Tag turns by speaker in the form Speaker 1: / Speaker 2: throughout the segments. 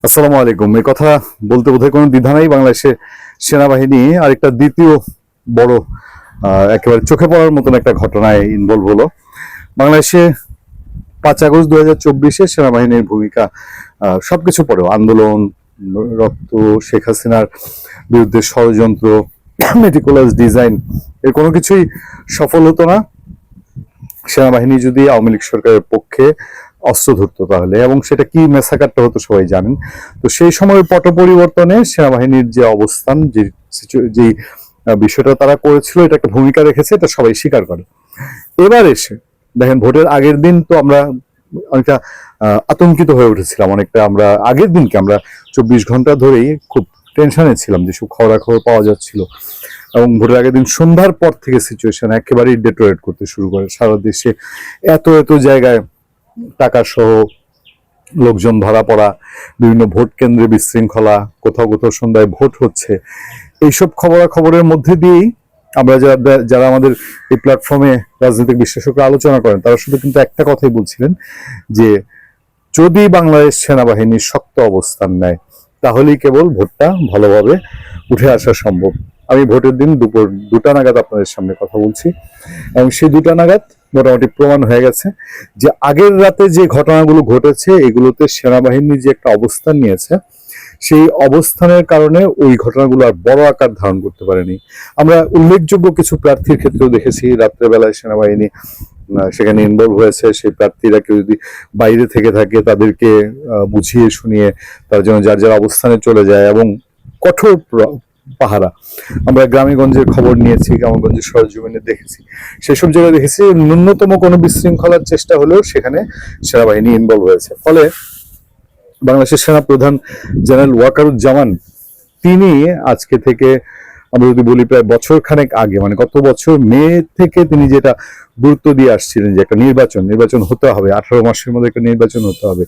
Speaker 1: আসসালামু আলাইকুম। এই কথা বলতে বোধহয় কোনো দ্বিধা নাই। বাংলাদেশের সেনাবাহিনী আরেকটা দ্বিতীয় বড় একেবারে চোখে পড়ার মতন একটা ঘটনায় ইনভলভ হলো। বাংলাদেশে 5 আগস্ট 2024 সেনাবাহিনীর ভূমিকা সবকিছু পরেও আন্দোলন, রক্ত, শেখ হাসিনার বিরুদ্ধে ষড়যন্ত্র, মেটিকুলাস ডিজাইন, এর কোনো কিছুই সফল হতো না সেনাবাহিনী যদি আওয়ামী লীগ সরকারের পক্ষে অস্ত্র ধরতো তাহলে, এবং সেটা কি মেসাকারটা হতো সবাই জানেন। তো সেই সময়ের পট পরিবর্তনে সেনাবাহিনীর যে অবস্থান, যে বিষয়টা তারা করেছিল, এটা একটা ভূমিকা রেখেছে, এটা সবাই স্বীকার করে। এবার এসে দেখেন, ভোটের আগের দিন তো আমরা অনেকটা আতঙ্কিত হয়ে উঠেছিলাম। অনেকটা আমরা আগের দিনকে আমরা 24 ঘন্টা ধরেই খুব টেনশনে ছিলাম, যেসব খবরাখবর পাওয়া যাচ্ছিল। এবং ভোটের আগের দিন সন্ধ্যার পর থেকে সিচুয়েশন একেবারেই ডেটোরেট করতে শুরু করে। সারা দেশে এত এত জায়গায় টাকা সহ লোকজন ধরা পড়া, বিভিন্ন ভোট কেন্দ্রে বিশৃঙ্খলা, কোথাও কোথাও সন্ধ্যায় ভোট হচ্ছে, এইসব খবরাখবরের মধ্যে দিয়েই আমরা যারা আমাদের এই প্ল্যাটফর্মে রাজনৈতিক বিশ্লেষকরা আলোচনা করেন, তারা শুধু কিন্তু একটা কথাই বলছিলেন যে যদি বাংলাদেশ সেনাবাহিনী শক্ত অবস্থান নেয় তাহলেই কেবল ভোটটা ভালোভাবে উঠে আসা সম্ভব। আমি ভোটের দিন দুপুর 2টা নাগাদ আপনাদের সামনে কথা বলছি, এবং সেই 2টা নাগাদ মোটামুটি প্রমাণ হয়ে গেছে যে আগের রাতে যে ঘটনাগুলো ঘটেছে, এগুলোতে সেনাবাহিনী যে একটা অবস্থান নিয়েছে, সেই অবস্থানের কারণে ওই ঘটনাগুলো আর বড় আকার ধারণ করতে পারেনি। আমরা উল্লেখযোগ্য কিছু প্রার্থীর ক্ষেত্রেও দেখেছি, রাত্রেবেলায় সেনাবাহিনী সেখানে ইনভলভ হয়েছে। সেই প্রার্থীরা কেউ যদি বাইরে থেকে থাকে, তাদেরকে বুঝিয়ে শুনিয়ে তার জন্য যার যার অবস্থানে চলে যায়, এবং কঠোর পাহারা। আমরা গ্রামেগঞ্জের খবর নিয়েছি, গ্রামগঞ্জের সরজমিনে দেখেছি, সেসব জায়গায় দেখেছি ন্যূনতম কোনো বিশৃঙ্খলার চেষ্টা হলেও সেখানে সেনাবাহিনী ইনভলভ হয়েছে। ফলে বাংলাদেশের সেনা প্রধান জেনারেল ওয়াকারুজ্জামান, তিনি আজকে থেকে আমরা যদি বলি প্রায় বছর খানেক আগে, মানে গত বছর মে থেকে তিনি যেটা গুরুত্ব দিয়ে আসছিলেন যে একটা নির্বাচন হতে হবে, 18 মাসের মধ্যে একটা নির্বাচন হতে হবে,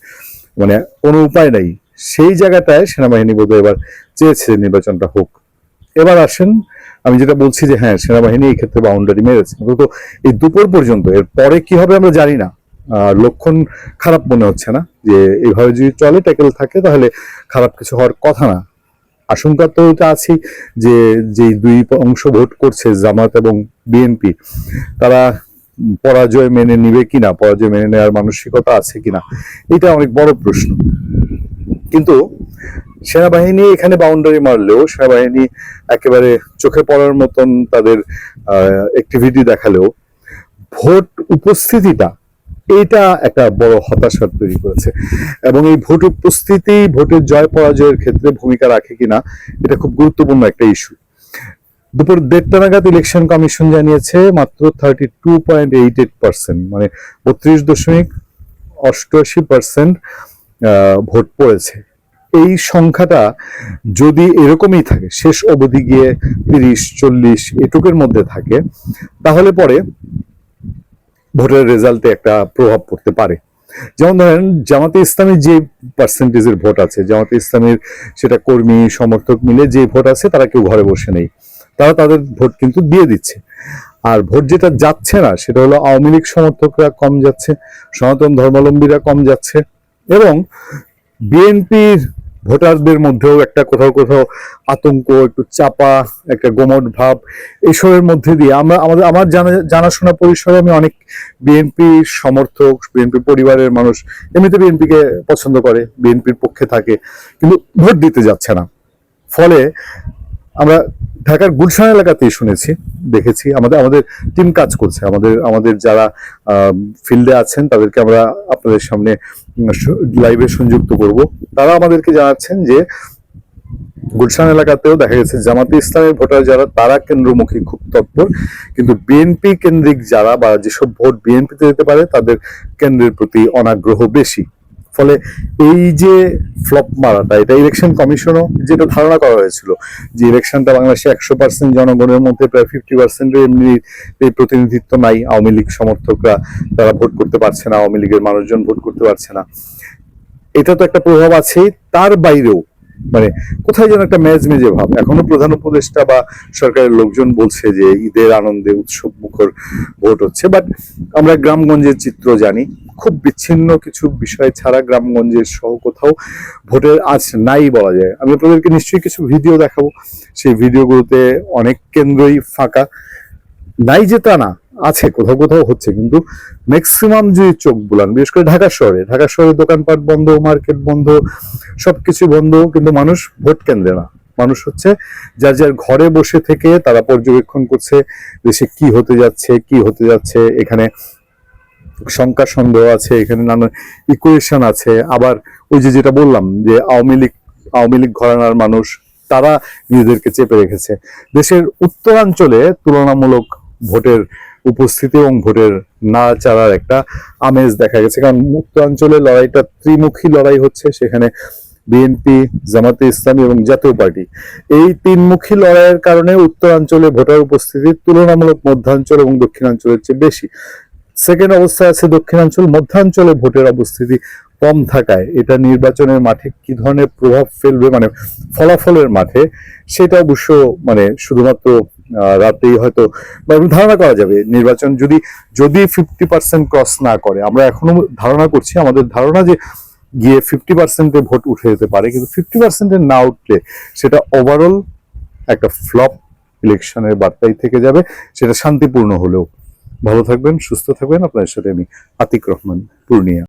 Speaker 1: মানে কোনো উপায় নাই, সেই জায়গাটায় সেনাবাহিনী বোধহয় এবার চেয়েছে নির্বাচনটা হোক। এবার আসেন, আমি যেটা বলছি যে হ্যাঁ, সেনাবাহিনী এই ক্ষেত্রে বাউন্ডারি মেরেছে, অন্তত এই দুপুর পর্যন্ত। এর পরে কি হবে আমরা জানি না। লক্ষণ খারাপ মনে হচ্ছে না, যে এইভাবে যদি চলে ট্যাকেল থাকে তাহলে খারাপ কিছু হওয়ার কথা না। আশঙ্কা তো এটা আছেই যে যে দুই অংশ ভোট করছে, জামাত এবং বিএনপি, তারা পরাজয় মেনে নিবে কিনা, পরাজয় মেনে নেওয়ার মানসিকতা আছে কিনা, এটা অনেক বড় প্রশ্ন। কিন্তু সেনাবাহিনী এখানে বাউন্ডারি মারলেও, সেনাবাহিনী একেবারে চোখে পড়ার মতন তাদের অ্যাক্টিভিটি দেখালেও, ভোট উপস্থিতিটা এইটা একটা বড় হতাশার তৈরি করেছে। এবং এই ভোট উপস্থিতি ভোটের জয় পরাজয়ের ক্ষেত্রে ভূমিকা রাখে কিনা, এটা খুব গুরুত্বপূর্ণ একটা ইস্যু। দুপুর 1:30 নাগাদ ইলেকশন কমিশন জানিয়েছে মাত্র 32.88%, মানে 32.88% ভোট পড়েছে। এই সংখ্যাটা যদি এরকমই থাকে, শেষ অবধি গিয়ে 30-40 এটুকের মধ্যে থাকে, তাহলে পরে ভোটের রেজাল্টে একটা প্রভাব পড়তে পারে। যেমন ধরেন, জামাতে ইসলামীর যে পার্সেন্টেজের ভোট আছে, জামাতে ইসলামীর সেটা কর্মী সমর্থক মিলে যে ভোট আছে, তারা কেউ ঘরে বসে নেই, তারা তাদের ভোট কিন্তু দিয়ে দিচ্ছে। আর ভোট যেটা যাচ্ছে না, সেটা হলো আওয়ামী লীগ সমর্থকরা কম যাচ্ছে, সনাতন ধর্মাবলম্বীরা কম যাচ্ছে, এবং বিএনপির ভোটারদের মধ্যেও একটা কোথাও কোথাও আতঙ্ক, একটু চাপা, একটা গোমট ভাব, এইসবের মধ্যে দিয়ে আমার জানাশোনা পরিসরে আমি অনেক বিএনপি সমর্থক, বিএনপি পরিবারের মানুষ এমনিতে বিএনপিকে পছন্দ করে, বিএনপির পক্ষে থাকে, কিন্তু ভোট দিতে যাচ্ছে না। ফলে আমরা ঢাকার গুলশান এলাকাতেই শুনেছি, দেখেছি, আমাদের টিম কাজ করছে, আমাদের যারা ফিল্ডে আছেন তাদেরকে আমরা আপনাদের সামনে লাইভে সংযুক্ত করব। তারা আমাদেরকে জানাচ্ছেন যে গুলশান এলাকাতেও দেখা গেছে জামাতে ইসলামের ভোটার যারা, তারা কেন্দ্রমুখী খুব তৎপর, কিন্তু বিএনপি কেন্দ্রিক যারা, বা যেসব ভোট বিএনপিতে যেতে পারে, তাদের কেন্দ্রের প্রতি অনাগ্রহ বেশি। ফলে এই যে ফ্লপ মারাটা, এটা ইলেকশন কমিশনও যেটা ধারণা করা হয়েছিল যে ইলেকশনটা বাংলাদেশে 100% জনগণের মধ্যে প্রায় 50% এমনি এই প্রতিনিধিত্ব নাই, আওয়ামী লীগ সমর্থকরা তারা ভোট করতে পারছে না, আওয়ামী লীগের মানুষজন ভোট করতে পারছে না, এটা তো একটা প্রভাব আছেই। তার বাইরেও মানে কোথায় যেন একটা মেজমেজে ভাব। এখনো প্রধান উপদেষ্টা বা সরকারের লোকজন বলছে যে ঈদের আনন্দে উৎসব মুখর ভোট হচ্ছে, বাট আমরা গ্রামগঞ্জের চিত্র জানি। খুব বিচ্ছিন্ন কিছু বিষয় ছাড়া গ্রামগঞ্জের সহ কোথাও ভোটের আজ নাই বলা যায়। আমি আপনাদেরকে নিশ্চয়ই কিছু ভিডিও দেখাবো, সেই ভিডিওগুলোতে অনেক কেন্দ্রই ফাঁকা, নাই যে তা না, আছে, কোথাও কোথাও হচ্ছে, কিন্তু ম্যাক্সিমাম যে চোখ বুলান, বিশেষ করে ঢাকা শহরে দোকানপাট বন্ধ, মার্কেট বন্ধ, সবকিছু বন্ধ, কিন্তু মানুষ ভোট কেন্দ্রে না। মানুষ হচ্ছে যার যার ঘরে বসে থেকে তারা পর্যবেক্ষণ করছে দেশে কি হতে যাচ্ছে। এখানে শঙ্কা সন্দেহ আছে, এখানে নানান ইকুয়েশন আছে। আবার ওই যে যেটা বললাম যে আওয়ামী লীগ ঘরানার মানুষ, তারা নিজেদেরকে চেপে রেখেছে। দেশের উত্তরাঞ্চলে তুলনামূলক ভোটের উপস্থিতি এবং ভোটের নাড়াচাড়ার একটা আমেজ দেখা গেছে, কারণ উত্তরাঞ্চলে লড়াইটা ত্রিমুখী লড়াই হচ্ছে। সেখানে বিএনপি, জামাতে ইসলামী এবং জাতীয় পার্টি, এই তিনমুখী লড়াইয়ের কারণে উত্তরাঞ্চলে ভোটার উপস্থিতি তুলনামূলক মধ্যাঞ্চল এবং দক্ষিণাঞ্চলের চেয়ে বেশি। সেকেন্ড অবস্থায় আছে দক্ষিণাঞ্চল। মধ্যাঞ্চলে ভোটের অবস্থিতি কম থাকায় এটা নির্বাচনের মাঠে কি ধরনের প্রভাব ফেলবে, মানে ফলাফলের মাঠে, সেটা অবশ্য মানে শুধুমাত্র রাতেই হয়তো ধারণা করা যাবে। নির্বাচন যদি 50% ক্রস না করে, আমরা এখনো ধারণা করছি, আমাদের ধারণা যে গিয়ে 50%-এ ভোট উঠে যেতে পারে, কিন্তু 50%-এ না উঠলে সেটা ওভারঅল একটা ফ্লপ ইলেকশনের বার্তাই থেকে যাবে, সেটা শান্তিপূর্ণ হলেও। ভালো থাকবেন, সুস্থ থাকবেন। আপনার সাথে আমি আতিক রহমান, পূর্ণিয়া।